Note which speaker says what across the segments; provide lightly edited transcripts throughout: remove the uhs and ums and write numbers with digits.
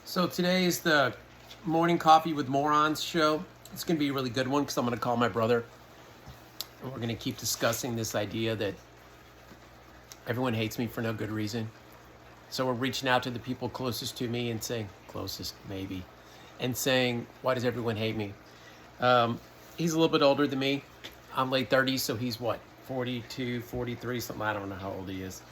Speaker 1: So today is the Morning Coffee with Morons show. It's going to be a really good one because I'm going to call my brother. And we're going to keep discussing this idea that everyone hates me for no good reason. So we're reaching out to the people closest to me and saying, closest maybe, and saying, why does everyone hate me? He's a little bit older than me. I'm late 30s, so he's what, 42, 43, something. I don't know how old he is.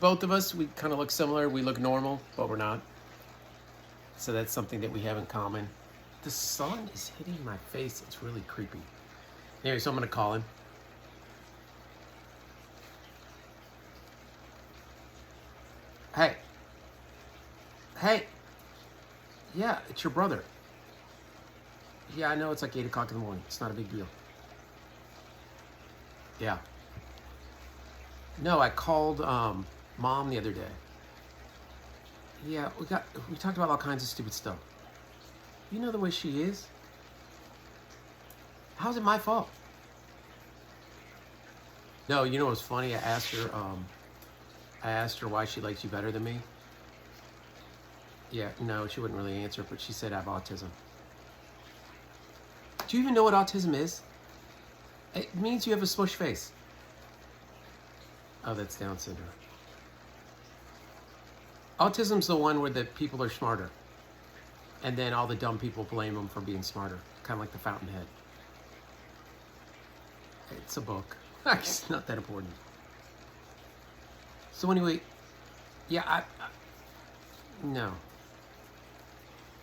Speaker 1: Both of us, we kind of look similar. We look normal, but we're not. So that's something that we have in common. The sun is hitting my face. It's really creepy. Anyway, so I'm going to call him. Hey. Hey. Yeah, it's your brother. Yeah, I know it's like 8 o'clock in the morning. It's not a big deal. Yeah. No, I called Mom the other day. Yeah, we talked about all kinds of stupid stuff. You know the way she is? How's it my fault? No, you know what's funny? I asked her why she likes you better than me. Yeah, no, she wouldn't really answer, but she said I have autism. Do you even know what autism is? It means you have a smush face. Oh, that's Down syndrome. Autism's the one where the people are smarter. And then all the dumb people blame them for being smarter. Kind of like the Fountainhead. It's a book. It's not that important. So anyway, yeah, no.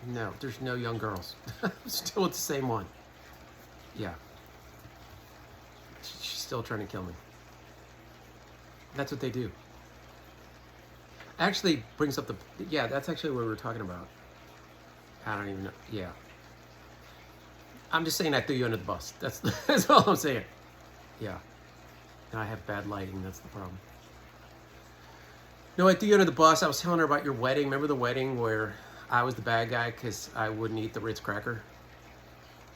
Speaker 1: No, there's no young girls. Still with the same one. Yeah. She's still trying to kill me. That's what they do. Actually brings up yeah, that's actually what we were talking about. I don't even know. Yeah. I'm just saying I threw you under the bus. That's all I'm saying. Yeah. And I have bad lighting. That's the problem. No, I threw you under the bus. I was telling her about your wedding. Remember the wedding where I was the bad guy because I wouldn't eat the Ritz cracker?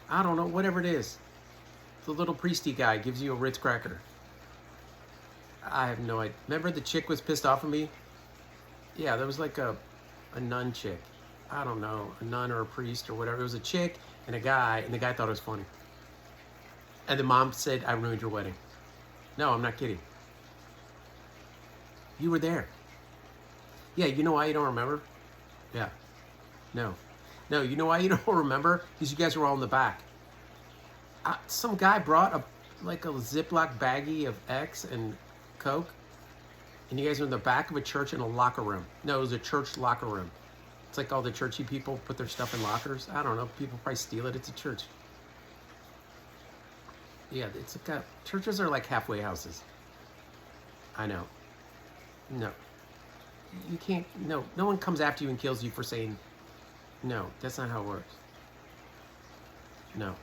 Speaker 1: I don't know. Whatever it is. The little priesty guy gives you a Ritz cracker. I have no idea. Remember the chick was pissed off at me? Yeah, there was like a nun chick. I don't know, a nun or a priest or whatever. It was a chick and a guy, and the guy thought it was funny. And the mom said, I ruined your wedding. No, I'm not kidding. You were there. Yeah, you know why you don't remember? Yeah. No. No, you know why you don't remember? Because you guys were all in the back. Some guy brought a Ziploc baggie of X and Coke. And you guys were in the back of a church in a locker room. No, it was a church locker room. It's like all the churchy people put their stuff in lockers. I don't know. People probably steal it. It's a church. Yeah, it's like churches are like halfway houses. I know. No. You can't. No. No one comes after you and kills you for saying no. That's not how it works. No.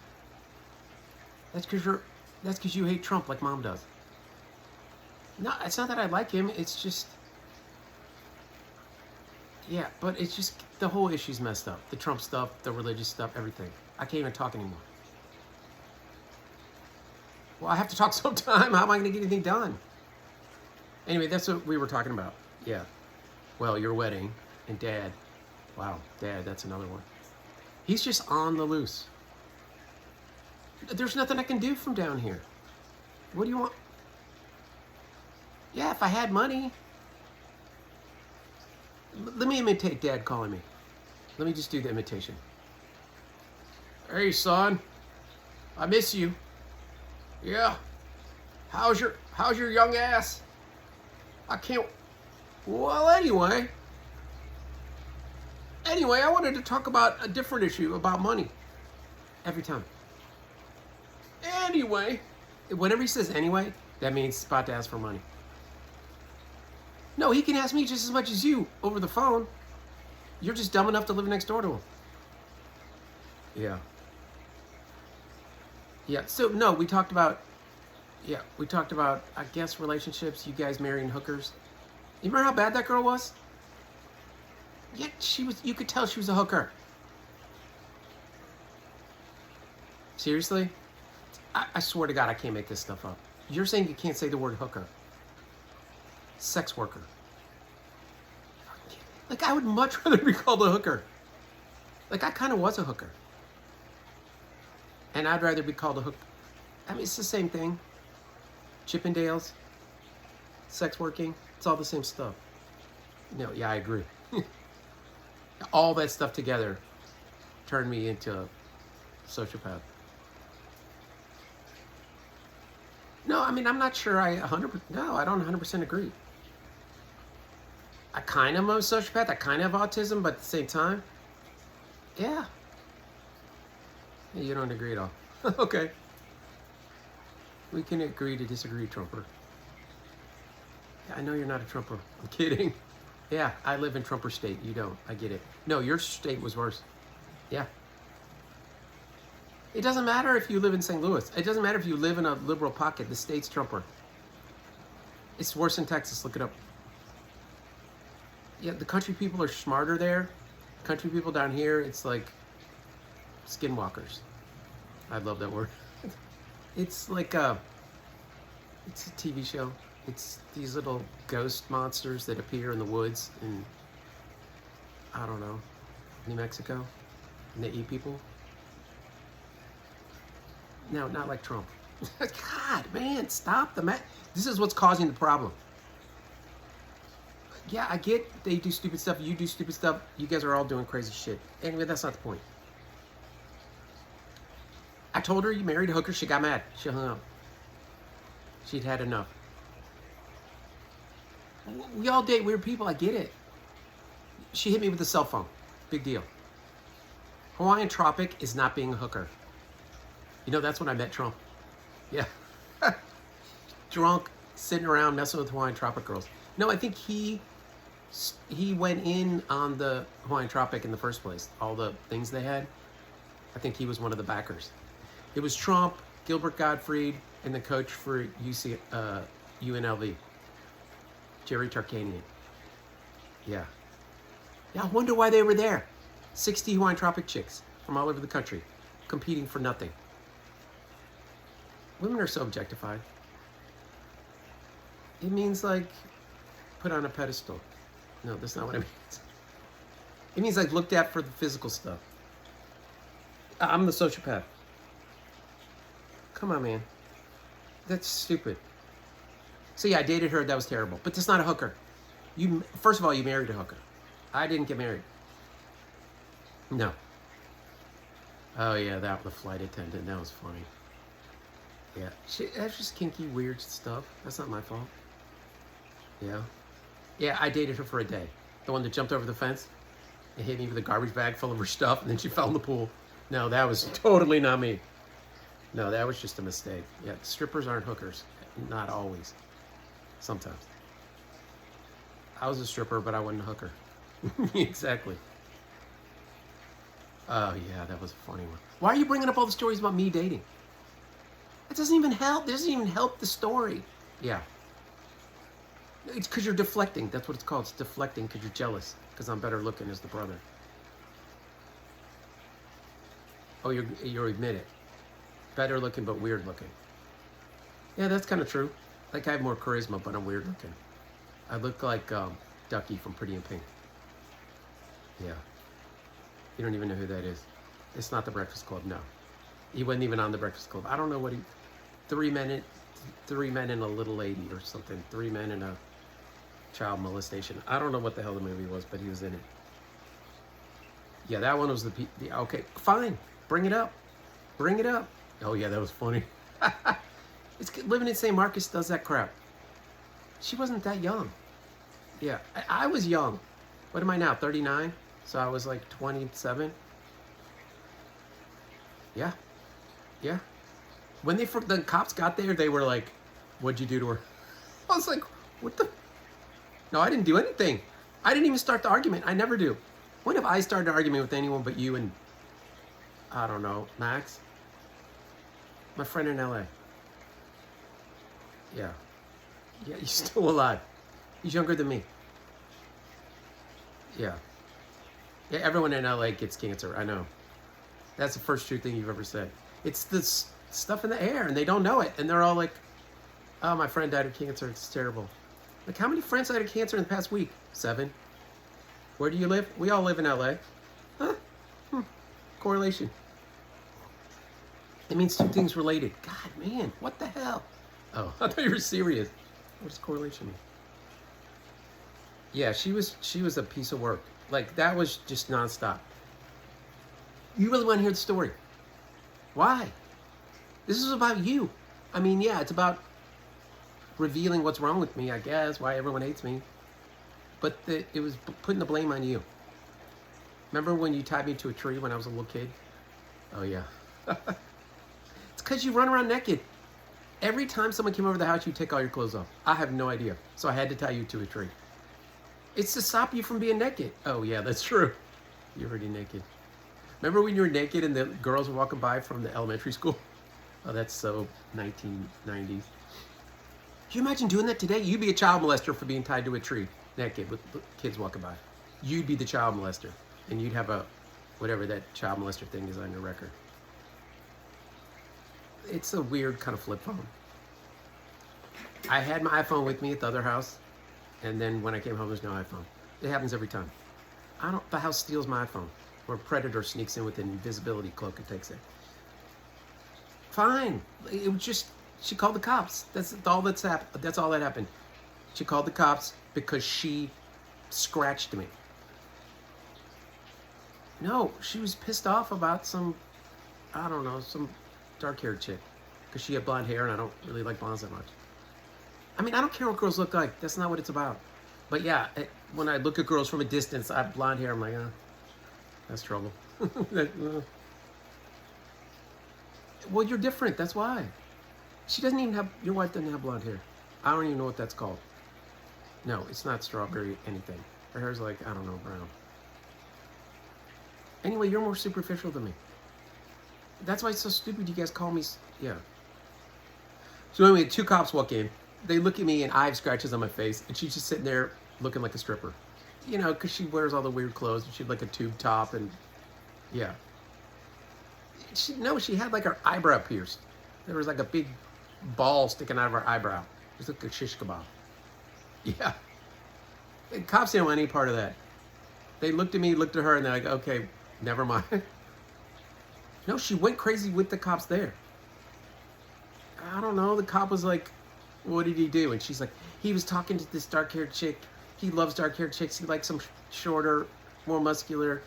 Speaker 1: That's because you hate Trump like Mom does. No, it's not that I like him. It's just, yeah, but it's just the whole issue's messed up. The Trump stuff, the religious stuff, everything. I can't even talk anymore. Well, I have to talk sometime. How am I going to get anything done? Anyway, that's what we were talking about. Yeah. Well, your wedding and Dad. Wow, Dad, that's another one. He's just on the loose. There's nothing I can do from down here. What do you want? Yeah, if I had money. Let me imitate Dad calling me. Let me just do the imitation. Hey, son. I miss you. Yeah. How's your young ass? I can't. Well, anyway, I wanted to talk about a different issue about money. Every time. Anyway, whenever he says anyway, that means he's about to ask for money. No, he can ask me just as much as you over the phone. You're just dumb enough to live next door to him. Yeah. Yeah, so no, we talked about, I guess, relationships, you guys marrying hookers. You remember how bad that girl was? Yeah, you could tell she was a hooker. Seriously? I swear to God, I can't make this stuff up. You're saying you can't say the word hooker. Sex worker. Like, I would much rather be called a hooker. Like, I kind of was a hooker. And I'd rather be called a hooker. I mean, it's the same thing. Chippendales, sex working, it's all the same stuff. No, yeah, I agree. All that stuff together turned me into a sociopath. No, I mean, I'm not sure I 100%, no, I don't 100% agree. I kind of am a sociopath, I kind of have autism, but at the same time, yeah. You don't agree at all. Okay. We can agree to disagree, Trumper. Yeah, I know you're not a Trumper. I'm kidding. Yeah, I live in Trumper state. You don't. I get it. No, your state was worse. Yeah. It doesn't matter if you live in St. Louis. It doesn't matter if you live in a liberal pocket. The state's Trumper. It's worse in Texas. Look it up. Yeah, the country people are smarter there. Country people down here, it's like skinwalkers. I love that word. It's like it's a TV show. It's these little ghost monsters that appear in the woods in, I don't know, New Mexico, and they eat people. No, not like Trump. God, man, stop the This is what's causing the problem. Yeah, I get they do stupid stuff. You do stupid stuff. You guys are all doing crazy shit. Anyway, that's not the point. I told her you married a hooker. She got mad. She hung up. She'd had enough. We all date weird people. I get it. She hit me with a cell phone. Big deal. Hawaiian Tropic is not being a hooker. You know, that's when I met Trump. Yeah. Drunk, sitting around messing with Hawaiian Tropic girls. No, I think he went in on the Hawaiian Tropic in the first place. All the things they had. I think he was one of the backers. It was Trump, Gilbert Gottfried, and the coach for UNLV, Jerry Tarkanian. Yeah. Yeah, I wonder why they were there. 60 Hawaiian Tropic chicks from all over the country, competing for nothing. Women are so objectified. It means like put on a pedestal. No, that's not what it means. It means like looked at for the physical stuff. I'm the sociopath. Come on, man. That's stupid. So yeah, I dated her. That was terrible. But that's not a hooker. First of all, you married a hooker. I didn't get married. No. Oh yeah, that the flight attendant. That was funny. Yeah, that's just kinky, weird stuff. That's not my fault. Yeah. Yeah, I dated her for a day. The one that jumped over the fence and hit me with a garbage bag full of her stuff, and then she fell in the pool. No, that was totally not me. No, that was just a mistake. Yeah, strippers aren't hookers. Not always. Sometimes. I was a stripper, but I wasn't a hooker. Exactly. Oh, yeah, that was a funny one. Why are you bringing up all the stories about me dating? It doesn't even help. It doesn't even help the story. Yeah. It's because you're deflecting. That's what it's called. It's deflecting because you're jealous. Because I'm better looking as the brother. Oh, you admit it. Better looking, but weird looking. Yeah, that's kind of true. Like, I have more charisma, but I'm weird looking. I look like Ducky from Pretty in Pink. Yeah. You don't even know who that is. It's not the Breakfast Club, no. He wasn't even on the Breakfast Club. I don't know what he... Three men and a little lady or something. 3 men and a child molestation. I don't know what the hell the movie was, but he was in it. Yeah, that one was the okay, fine. Bring it up. Bring it up. Oh, yeah, that was funny. It's living in St. Marcus does that crap. She wasn't that young. Yeah, I was young. What am I now, 39? So I was like 27. Yeah. Yeah. When the cops got there, they were like, what'd you do to her? I was like, what the? No, I didn't do anything. I didn't even start the argument. I never do. When have I started an argument with anyone but you and, I don't know, Max? My friend in LA. Yeah. Yeah, he's still alive. He's younger than me. Yeah. Yeah, everyone in LA gets cancer. I know. That's the first true thing you've ever said. It's this stuff in the air, and they don't know it. And they're all like, oh, my friend died of cancer. It's terrible. Like, how many friends died of cancer in the past week? 7. Where do you live? We all live in LA. Huh? Correlation. It means two things related. God, man, what the hell? Oh, I thought you were serious. What does correlation mean? Yeah, she was a piece of work. Like, that was just nonstop. You really want to hear the story? Why? This is about you. I mean, yeah, it's about revealing what's wrong with me, I guess, why everyone hates me. But it was putting the blame on you. Remember when you tied me to a tree when I was a little kid? Oh, yeah. It's because you run around naked. Every time someone came over the house, you take all your clothes off. I have no idea. So I had to tie you to a tree. It's to stop you from being naked. Oh, yeah, that's true. You're already naked. Remember when you were naked and the girls were walking by from the elementary school? Oh, that's so 1990s. Can you imagine doing that today? You'd be a child molester for being tied to a tree, naked, with kids walking by. You'd be the child molester, and you'd have a, whatever that child molester thing is on your record. It's a weird kind of flip phone. I had my iPhone with me at the other house, and then when I came home, there's no iPhone. It happens every time. The house steals my iPhone, or a predator sneaks in with an invisibility cloak and takes it. Fine. It was just, she called the cops. That's all that's happened. That's all that happened. She called the cops because she scratched me. No, she was pissed off about some, I don't know, some dark-haired chick. Because she had blonde hair, and I don't really like blondes that much. I mean, I don't care what girls look like. That's not what it's about. But yeah, when I look at girls from a distance, I have blonde hair. I'm like, that's trouble. Well, you're different. That's why. She doesn't even have, your wife doesn't have blonde hair. I don't even know what that's called. No, it's not strawberry anything. Her hair's like, I don't know, brown. Anyway, you're more superficial than me. That's why it's so stupid you guys call me, yeah. So anyway, two cops walk in. They look at me and I have scratches on my face. And she's just sitting there looking like a stripper. You know, because she wears all the weird clothes. And she had like a tube top and, yeah. She had like her eyebrow pierced. There was like a big ball sticking out of her eyebrow. It was like a shish kebab. Yeah. The cops didn't want any part of that. They looked at me, looked at her, and they're like, okay, never mind. No, she went crazy with the cops there. I don't know. The cop was like, what did he do? And she's like, he was talking to this dark-haired chick. He loves dark-haired chicks. He likes them shorter, more muscular.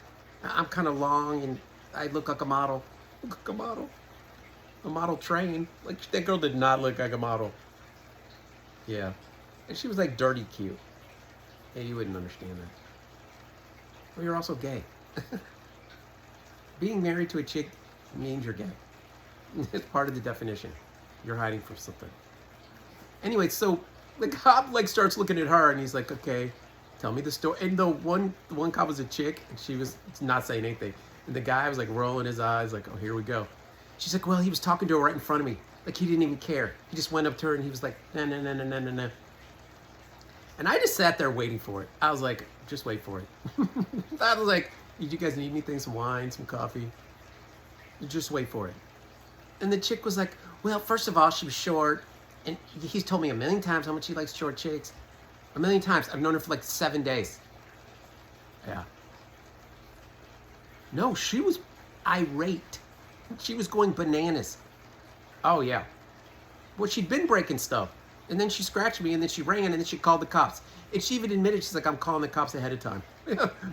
Speaker 1: I'm kind of long, and I look like a model. Look like a model. A model train. Like, that girl did not look like a model. Yeah. And she was like dirty cute. Yeah, you wouldn't understand that. Well, you're also gay. Being married to a chick means you're gay. It's part of the definition. You're hiding from something. Anyway, so the cop like starts looking at her and he's like, okay, tell me the story. And the one cop was a chick and she was not saying anything. And the guy was like rolling his eyes like, oh, here we go. She's like, well, he was talking to her right in front of me. Like, he didn't even care. He just went up to her and he was like, no, no, no, no, no, no, no. And I just sat there waiting for it. I was like, just wait for it. I was like, did you guys need anything? Some wine, some coffee? Just wait for it. And the chick was like, well, first of all, she was short. And he's told me a million times how much he likes short chicks. A million times. I've known her for like 7 days. Yeah. No, she was irate. She was going bananas. Oh, yeah. Well, she'd been breaking stuff. And then she scratched me, and then she ran, and then she called the cops. And she even admitted, she's like, I'm calling the cops ahead of time.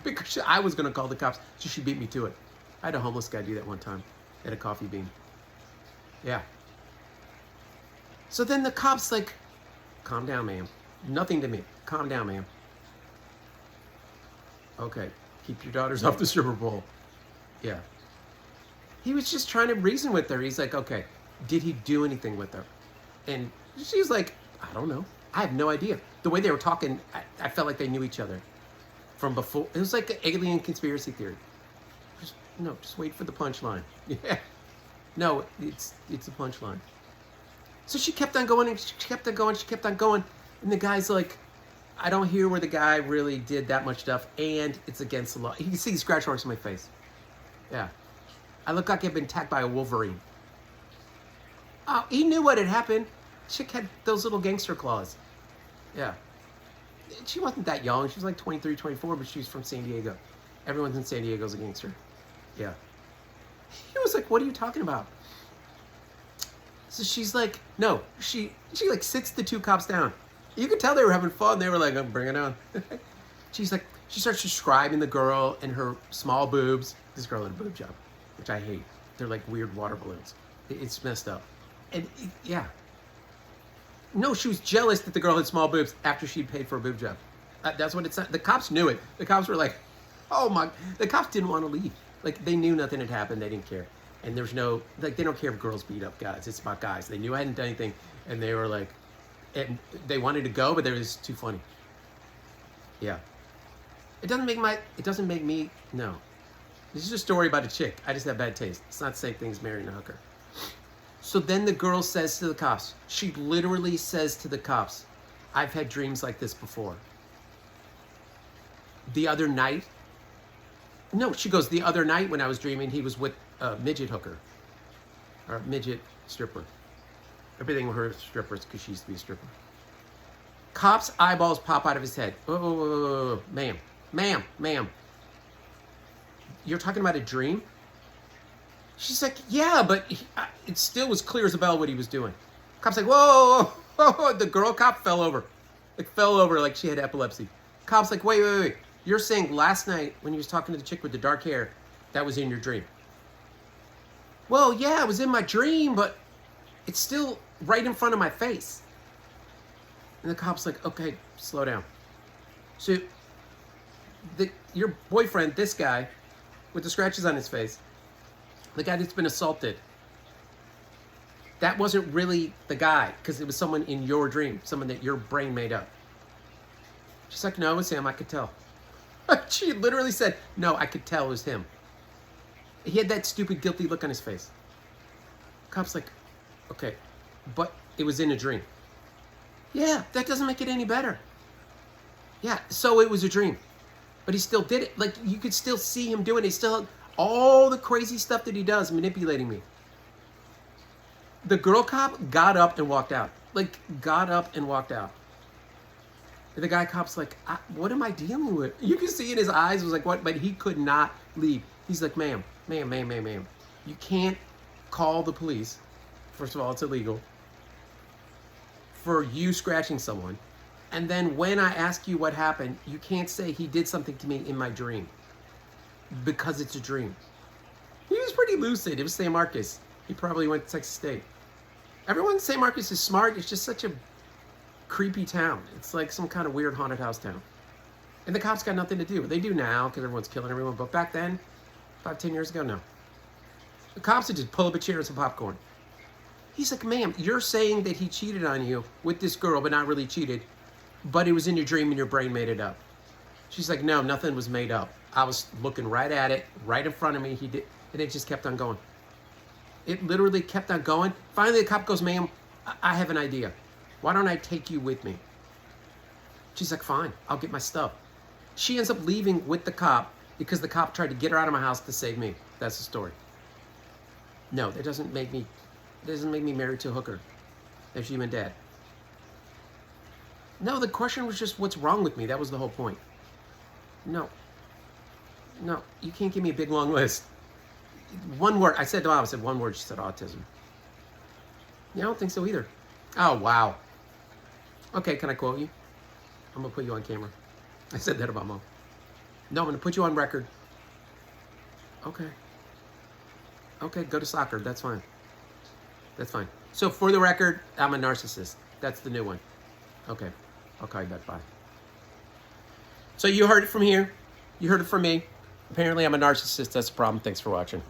Speaker 1: Because I was going to call the cops, so she beat me to it. I had a homeless guy do that one time at a coffee bean. Yeah. So then the cop's like, calm down, ma'am. Nothing to me. Calm down, ma'am. Okay. Keep your daughters off the Super Bowl. Yeah. He was just trying to reason with her. He's like, okay, did he do anything with her? And she's like, I don't know. I have no idea. The way they were talking, I felt like they knew each other from before. It was like an alien conspiracy theory. Just wait for the punchline. Yeah. No, it's a punchline. So she kept on going, and she kept on going, she kept on going. And the guy's like, I don't hear where the guy really did that much stuff, and it's against the law. You can see the scratch marks on my face. Yeah. I look like I've been attacked by a Wolverine. Oh, he knew what had happened. Chick had those little gangster claws. Yeah. She wasn't that young. She was like 23, 24, but she was from San Diego. Everyone's in San Diego's a gangster. Yeah. He was like, what are you talking about? So she's like, no, she like sits the two cops down. You could tell they were having fun. They were like, bring it on. She's like, she starts describing the girl and her small boobs. This girl had a boob job, which I hate. They're like weird water balloons. It's messed up. And yeah. No, she was jealous that the girl had small boobs after she'd paid for a boob job. That's what it's. The cops knew it. The cops were like, oh my. The cops didn't want to leave. Like, they knew nothing had happened. They didn't care. And there's no, like, they don't care if girls beat up guys. It's about guys. They knew I hadn't done anything. And they were like, and they wanted to go, but they were just too funny. Yeah. It doesn't make me, no. This is a story about a chick. I just have bad taste. It's not the same thing as marrying a hooker. So then the girl says to the cops, she literally says to the cops, I've had dreams like this before. The other night, no, she goes, the other night when I was dreaming, he was with a midget hooker. Or a midget stripper. Everything with her strippers because she used to be a stripper. Cop's eyeballs pop out of his head. Oh, ma'am. You're talking about a dream? She's like, yeah, but it still was clear as a bell what he was doing. Cop's like, whoa. The girl cop fell over. Like she had epilepsy. Cop's like, wait. You're saying last night when you was talking to the chick with the dark hair, that was in your dream? Well, yeah, it was in my dream, but it's still right in front of my face. And the cop's like, okay, slow down. So your boyfriend, this guy, with the scratches on his face, the guy that's been assaulted, that wasn't really the guy, because it was someone in your dream, someone that your brain made up. She's like, no, it was him, I could tell. She literally said, no, I could tell it was him. He had that stupid, guilty look on his face. Cop's like, okay, but it was in a dream. Yeah, that doesn't make it any better. Yeah, so it was a dream. But he still did it. Like, you could still see him doing it. He still, all the crazy stuff that he does, manipulating me. The girl cop got up and walked out. The guy cop's like, what am I dealing with? You can see in his eyes, was like, what? But he could not leave. He's like, ma'am. You can't call the police. First of all, it's illegal. For you scratching someone. And then when I ask you what happened, you can't say he did something to me in my dream. Because it's a dream. He was pretty lucid. It was San Marcos. He probably went to Texas State. Everyone in San Marcos is smart. It's just such a creepy town. It's like some kind of weird haunted house town. And the cops got nothing to do. They do now because everyone's killing everyone. But back then, 5-10 years ago, no. The cops would just pull up a chair and some popcorn. He's like, ma'am, you're saying that he cheated on you with this girl, but not really cheated. But it was in your dream and your brain made it up. She's like, no, nothing was made up. I was looking right at it, right in front of me. He did, and it just kept on going. It literally kept on going. Finally, the cop goes, ma'am, I have an idea. Why don't I take you with me? She's like, fine, I'll get my stuff. She ends up leaving with the cop because the cop tried to get her out of my house to save me. That's the story. No, that doesn't make me married to a hooker. That's human dad. No, the question was just what's wrong with me. That was the whole point. No, you can't give me a big long list. One word. I said to Mom, I said one word. She said autism. Yeah, I don't think so either. Oh, wow. Okay, can I quote you? I'm going to put you on camera. I said that about Mom. No, I'm going to put you on record. Okay, go to soccer. That's fine. So for the record, I'm a narcissist. That's the new one. Okay, I'll call you back. Bye. So you heard it from here. You heard it from me. Apparently I'm a narcissist. That's the problem. Thanks for watching.